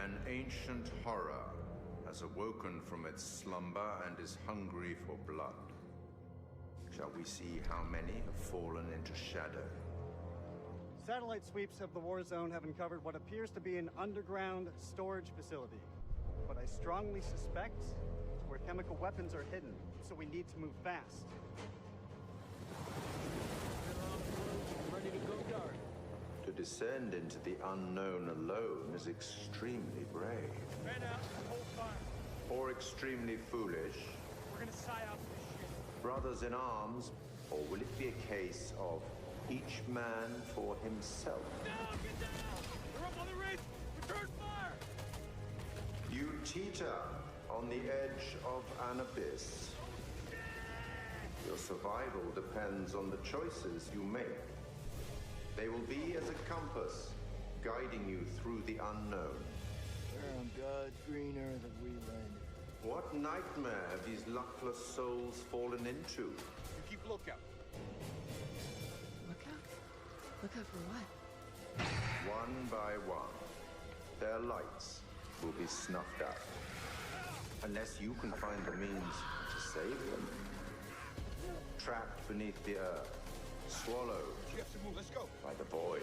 An ancient horror has awoken from its slumber and is hungry for blood. Shall we see how many have fallen into shadow? Satellite sweeps of the war zone have uncovered what appears to be an underground storage facility. But I strongly suspect it's where chemical weapons are hidden, so we need to move fast. Ready to go dark. To descend into the unknown alone is extremely brave. Man out, hold fire. Or extremely foolish. We're gonna psyop this shit. Brothers in arms, or will it be a case of each man for himself? Down, get down! They're up on the ridge! Return fire! You teeter on the edge of an abyss. Your survival depends on the choices you make. They will be as a compass, guiding you through the unknown. Where on God's green earth have we landed? What nightmare have these luckless souls fallen into? You keep lookout. Lookout? Lookout for what? One by one, their lights will be snuffed out. Unless you can find the means to save them. Trapped beneath the earth, swallowed You have to move, let's go. by the void.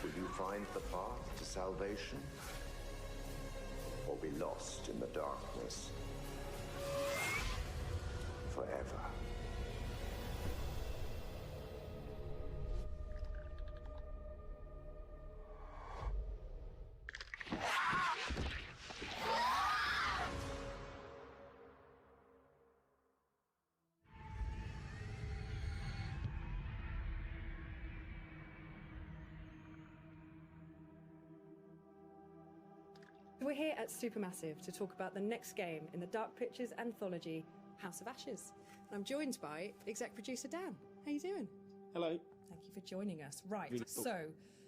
Will you find the path to salvation? Or be lost in the darkness forever? We're here at Supermassive to talk about the next game in the Dark Pictures Anthology, House of Ashes. And I'm joined by exec producer Dan. How you doing? Hello. Thank you for joining us. Right, Really cool. So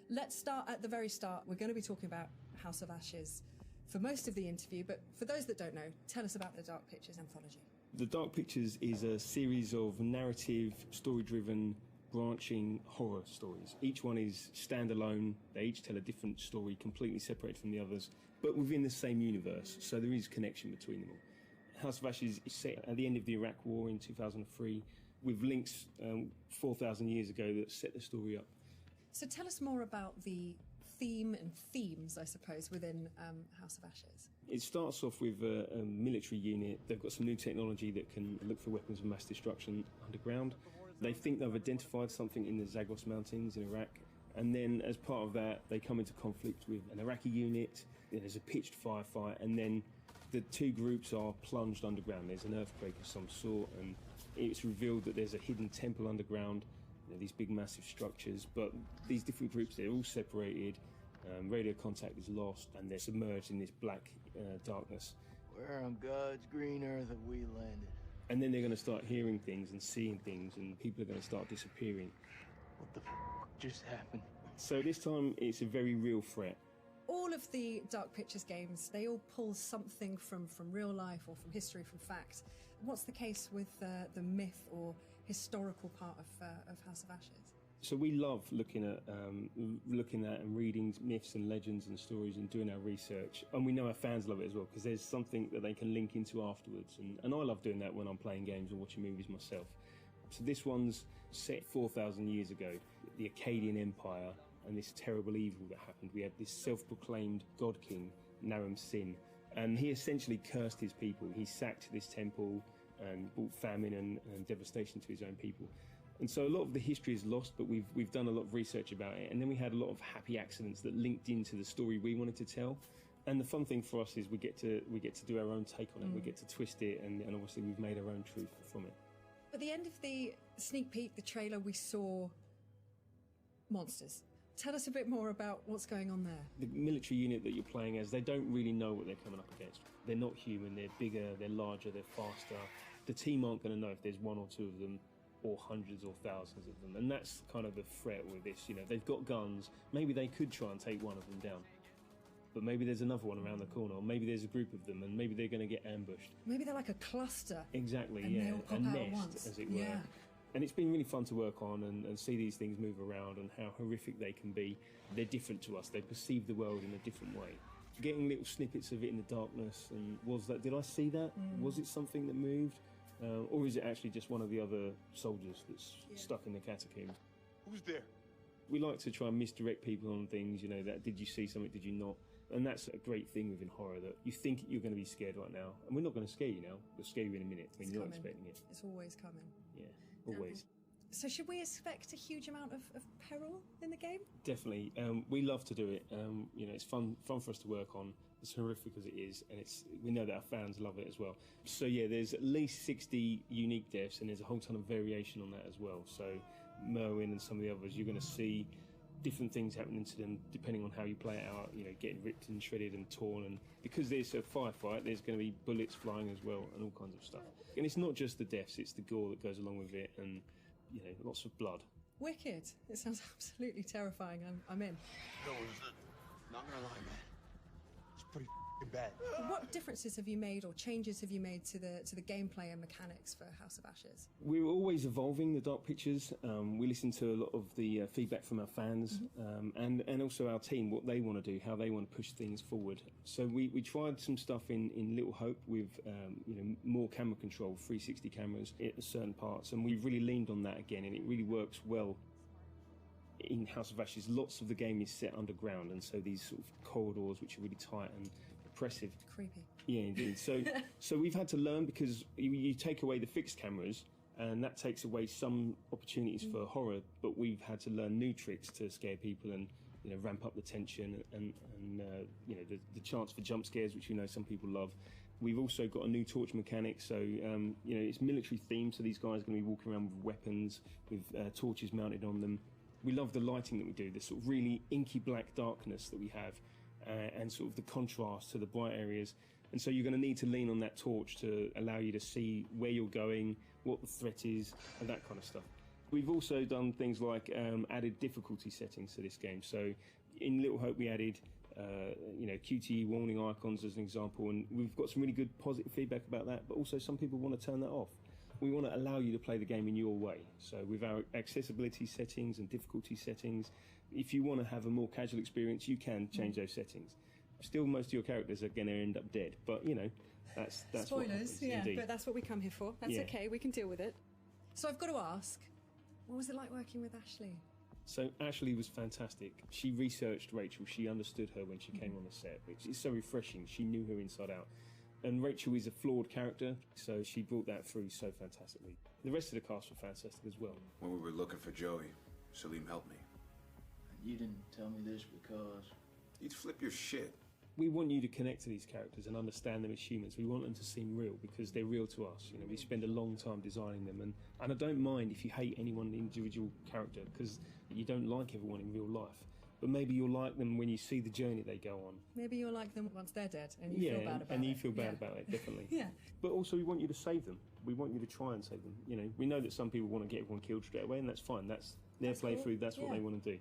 let's start at the very start. We're going to be talking about House of Ashes for most of the interview, but for those that don't know, tell us about the Dark Pictures Anthology. The Dark Pictures is a series of narrative, story-driven, branching horror stories. Each one is standalone. They each tell a different story, completely separated from the others, but within the same universe, so there is connection between them all. House of Ashes is set at the end of the Iraq War in 2003, with links 4,000 years ago that set the story up. So tell us more about the theme and themes, I suppose, within House of Ashes. It starts off with a military unit. They've got some new technology that can look for weapons of mass destruction underground. They think they've identified something in the Zagros Mountains in Iraq. And then as part of that, they come into conflict with an Iraqi unit. There's a pitched firefight, and then the two groups are plunged underground. There's an earthquake of some sort, and it's revealed that there's a hidden temple underground, these big massive structures, but these different groups, they're all separated, radio contact is lost, and they're submerged in this black darkness. Where on God's green earth have we landed? And then they're going to start hearing things and seeing things, and people are going to start disappearing. What the f*** just happened? So this time it's a very real threat. All of the Dark Pictures games, they all pull something from real life or from history, from fact. What's the case with the myth or historical part of House of Ashes? So we love looking at and reading myths and legends and stories and doing our research. And we know our fans love it as well, because there's something that they can link into afterwards. And I love doing that when I'm playing games and watching movies myself. So this one's set 4,000 years ago, the Akkadian Empire, and this terrible evil that happened. We had this self-proclaimed god king, Naram Sin, and he essentially cursed his people. He sacked this temple and brought famine and devastation to his own people. And so a lot of the history is lost, but we've done a lot of research about it, and then we had a lot of happy accidents that linked into the story we wanted to tell. And the fun thing for us is we get to do our own take on it. We get to twist it, and obviously we've made our own truth from it. At the end of the sneak peek, the trailer, we saw monsters. Tell us a bit more about what's going on there. The military unit that you're playing as, they don't really know what they're coming up against. They're not human, they're bigger, they're larger, they're faster. The team aren't going to know if there's one or two of them, or hundreds or thousands of them. And that's kind of the threat with this. You know, they've got guns, maybe they could try and take one of them down. But maybe there's another one around the corner, or maybe there's a group of them, and maybe they're going to get ambushed. Maybe they're like a cluster. Exactly, and yeah, they all pop a out at nest, once. as it were. Yeah. And it's been really fun to work on and see these things move around and how horrific they can be. They're different to us. They perceive the world in a different way. Getting little snippets of it in the darkness, and did I see that? Was it something that moved? Or is it actually just one of the other soldiers that's stuck in the catacombs? Who's there? We like to try and misdirect people on things, that did you see something, did you not? And that's a great thing within horror, that you think you're going to be scared right now, and we're not going to scare you now, we'll scare you in a minute when you're not expecting it. It's always coming. Yeah, always. So should we expect a huge amount of peril in the game? Definitely. We love to do it. It's fun for us to work on, as horrific as it is, and we know that our fans love it as well. So yeah, there's at least 60 unique deaths, and there's a whole ton of variation on that as well. So Merwin and some of the others, you're going to see different things happening to them depending on how you play it out, getting ripped and shredded and torn. And because there's a firefight, there's going to be bullets flying as well and all kinds of stuff. And it's not just the deaths, it's the gore that goes along with it, and lots of blood. Wicked. It sounds absolutely terrifying. I'm in. Not gonna lie, man. It's pretty bad. What differences have you made or changes have you made to the gameplay and mechanics for House of Ashes? We're always evolving the Dark Pictures. We listen to a lot of the feedback from our fans, and also our team, what they want to do, how they want to push things forward. So we tried some stuff in Little Hope with more camera control, 360 cameras at certain parts, and we've really leaned on that again, and it really works well. In House of Ashes, lots of the game is set underground, and so these sort of corridors which are really tight and oppressive. Creepy. Yeah, indeed. So we've had to learn, because you take away the fixed cameras, and that takes away some opportunities for horror. But we've had to learn new tricks to scare people and ramp up the tension and the chance for jump scares, which some people love. We've also got a new torch mechanic, so it's military themed. So these guys are going to be walking around with weapons, with torches mounted on them. We love the lighting that we do, the sort of really inky black darkness that we have, and sort of the contrast to the bright areas. And so you're going to need to lean on that torch to allow you to see where you're going, what the threat is, and that kind of stuff. We've also done things like added difficulty settings to this game. So in Little Hope we added QTE warning icons as an example, and we've got some really good positive feedback about that, but also some people want to turn that off. We want to allow you to play the game in your way. So with our accessibility settings and difficulty settings, if you want to have a more casual experience, you can change those settings. Still, most of your characters are going to end up dead, but that's spoilers, what happens, indeed. But that's what we come here for. That's okay, we can deal with it. So I've got to ask, what was it like working with Ashley? So Ashley was fantastic. She researched Rachel. She understood her when she came on the set, which is so refreshing. She knew her inside out. And Rachel is a flawed character, so she brought that through so fantastically. The rest of the cast were fantastic as well. When we were looking for Joey, Salim helped me. You didn't tell me this because... You'd flip your shit. We want you to connect to these characters and understand them as humans. We want them to seem real because they're real to us. We spend a long time designing them, and I don't mind if you hate any one individual character, because you don't like everyone in real life. But maybe you'll like them when you see the journey they go on. Maybe you'll like them once they're dead and you feel bad about it. And you feel bad about it, definitely. Yeah. But also we want you to save them. We want you to try and save them. We know that some people want to get everyone killed straight away, and that's fine. That's their playthrough, cool. That's what they want to do.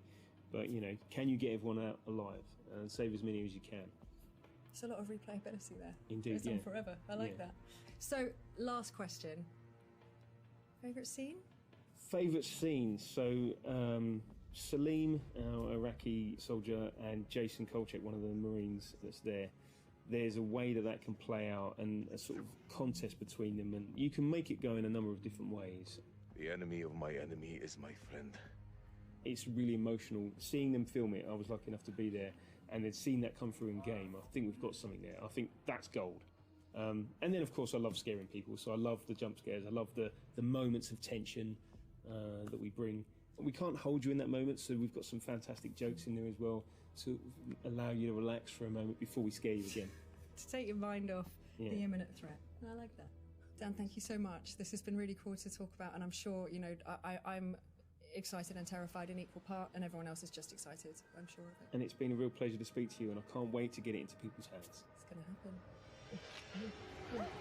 But, can you get everyone out alive and save as many as you can? There's a lot of replayability there. Indeed, Goes on forever. I like that. So, last question. Favourite scene? Favourite scene? So, Salim, our Iraqi soldier, and Jason Kolchak, one of the Marines that's there. There's a way that can play out, and a sort of contest between them, and you can make it go in a number of different ways. The enemy of my enemy is my friend. It's really emotional. Seeing them film it, I was lucky enough to be there, and then seeing that come through in game, I think we've got something there. I think that's gold. And then, of course, I love scaring people, so I love the jump scares. I love the moments of tension that we bring. We can't hold you in that moment, so we've got some fantastic jokes in there as well to allow you to relax for a moment before we scare you again. To take your mind off the imminent threat. I like that. Dan, thank you so much. This has been really cool to talk about, and I'm sure, I'm excited and terrified in equal part, and everyone else is just excited, I'm sure of it. And it's been a real pleasure to speak to you, and I can't wait to get it into people's hands. It's going to happen.